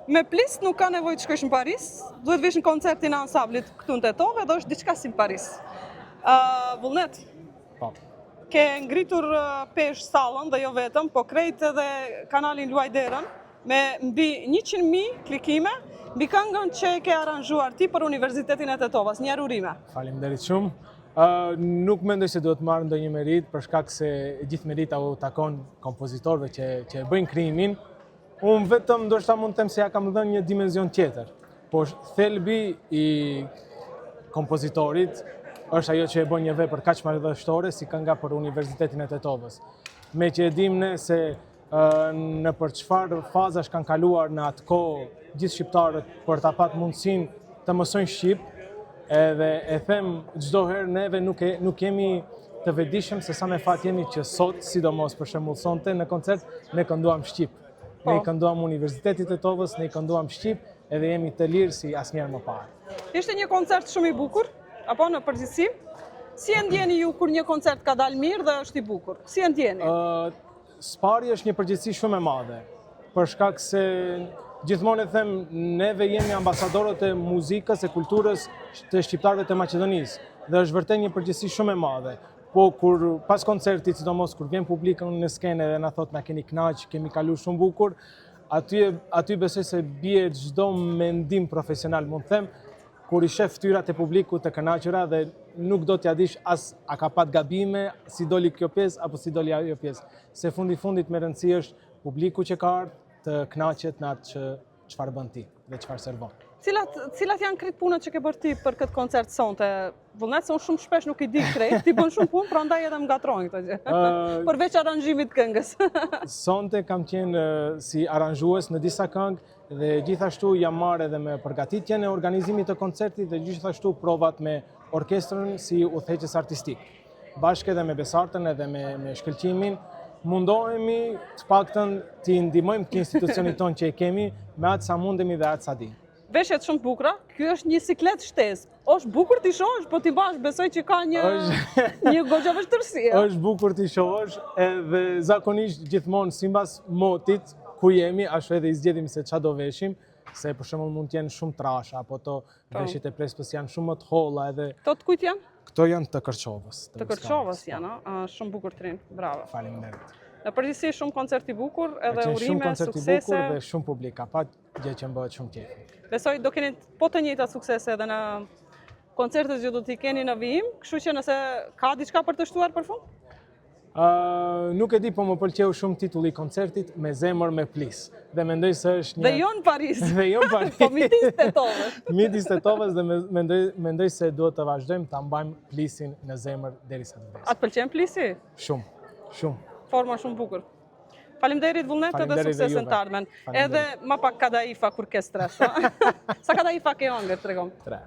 Me Plis nuk ka nevojë të shkosh në Paris, duhet vish në koncertin e ansamblit këtu në Tetove dhe është diçka si në Paris. Vullnet, Po. ke ngritur pesh sallën dhe jo vetëm, po krejt edhe kanalin Luaj Derën me mbi 100.000 klikime mbi këngën që ke aranzhuar ti për Universitetin e Tetovës, një urime. Faleminderit shumë. Nuk mendoj se duhet marrë ndonjë merit për shkak se gjithë merita u takon kompozitorëve që e bëjnë krijimin. Unë vetëm ndoshta mund të them se ja kam dhënë një dimension tjetër. Po thelbi i kompozitorit është ajo që e bën një vepër kaq madhështore si kënga për Universitetin e Tetovës. Me që e dim ne se në për çfarë fazash kanë kaluar në atë kohë gjithë shqiptarët për ta patë mundësinë të mësojnë shqip, edhe e them çdo herë neve nuk jemi të vetëdijshëm se sa me fat jemi që sot, sidomos për shembull sonte në koncert, ne kënduam shqip. Ne i kënduam Universitetit të Tetovës, ne i kënduam shqip, edhe jemi të lirë si asnjëherë më parë. Ishte një koncert shumë i bukur, apo në përgjithësi? Si e ndjeni ju kur një koncert ka dalë mirë dhe është i bukur? Si e ndjeni? Spari është një përgjegjësi shumë e madhe, për shkak se gjithmonë e them, neve jemi ambasadorët e muzikës, e kulturës të shqiptarëve të Maqedonisë, dhe është vërtet një përgjegjësi shumë e madhe. Po kur pas koncertit, sidomos kur vjen publikun në skenë dhe na thot na keni kënaq, kemi kaluar shumë bukur, aty besoj se bie çdo mendim profesional, mund të them, kur i shef fytyrat e publikut të kënaqura dhe nuk do t'ja dish as a ka pat gabime, si doli kjo pjesë apo si doli ajo pjesë. Se fundit me rëndësi është publiku që ka ardhur të kënaqet në atë çfarë bën ti dhe çfarë servon. Cilat janë krejt punët që ke bërë ti për këtë koncert sonte? Vullnet se unë shumë shpesh nuk i di krejt, ti bën shumë punë, prandaj edhe më ngatrojnë këto gjë. Përveç aranzhimit këngës. Sonte kam qenë si aranzhues në disa këngë dhe gjithashtu jam marrë edhe me përgatitjen e organizimit të koncertit dhe gjithashtu provat me orkestrën si udhëheqës artistik. Bashkë edhe me Besartën edhe me shkëlqimin, mundohemi të paktën t'i ndihmojmë të institucionit tonë që e kemi me atë sa mundemi dhe atë sa dimë. Veshjet shumë bukura, ky është një siklet shtesë. Është bukur t'i shohësh, po ti bash besoj që ka një goxha vështirësi. Është bukur t'i shohësh, edhe zakonisht gjithmonë sipas motit ku jemi, ashtu edhe i zgjedhim se çfarë do veshim, se për shembull mund të jenë shumë trasha, apo to veshjet e Prespës janë shumë më të holla edhe. Këto të kujt janë? Këto janë të Kërçovës. Të Kërçovës janë, shumë bukur trin. Bravo. Faleminderit. Në përgjithësi shumë koncert i bukur, edhe urime, shumë koncert i suksese. bukur dhe shumë publik ka pa gjë që më bëhet shumë qejf. Besoj do keni po të njëjta suksese edhe në koncertet që do t'i keni në vijim, kështu që nëse ka diçka për të shtuar për fund? Nuk e di, po më pëlqeu shumë titulli i koncertit, Me zemër me Plis. Dhe mendoj se është një... Dhe jo në Paris. Dhe jo në Paris. Po midis Tetovës. Midis Tetovës dhe mendoj se duhet të vazhdojmë ta mbajmë Plisin në zemër derisa të vdesim. A të pëlqen Plisi? Shumë, shumë. Forma shumë bukur. Faleminderit Vullnet edhe suksesën të ardhmen. Edhe ma pak kadaifa kur ke stres. Sa kadaifa ke hëngër, tregon? 3.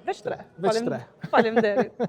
Veç 3. Veç 3. Faleminderit.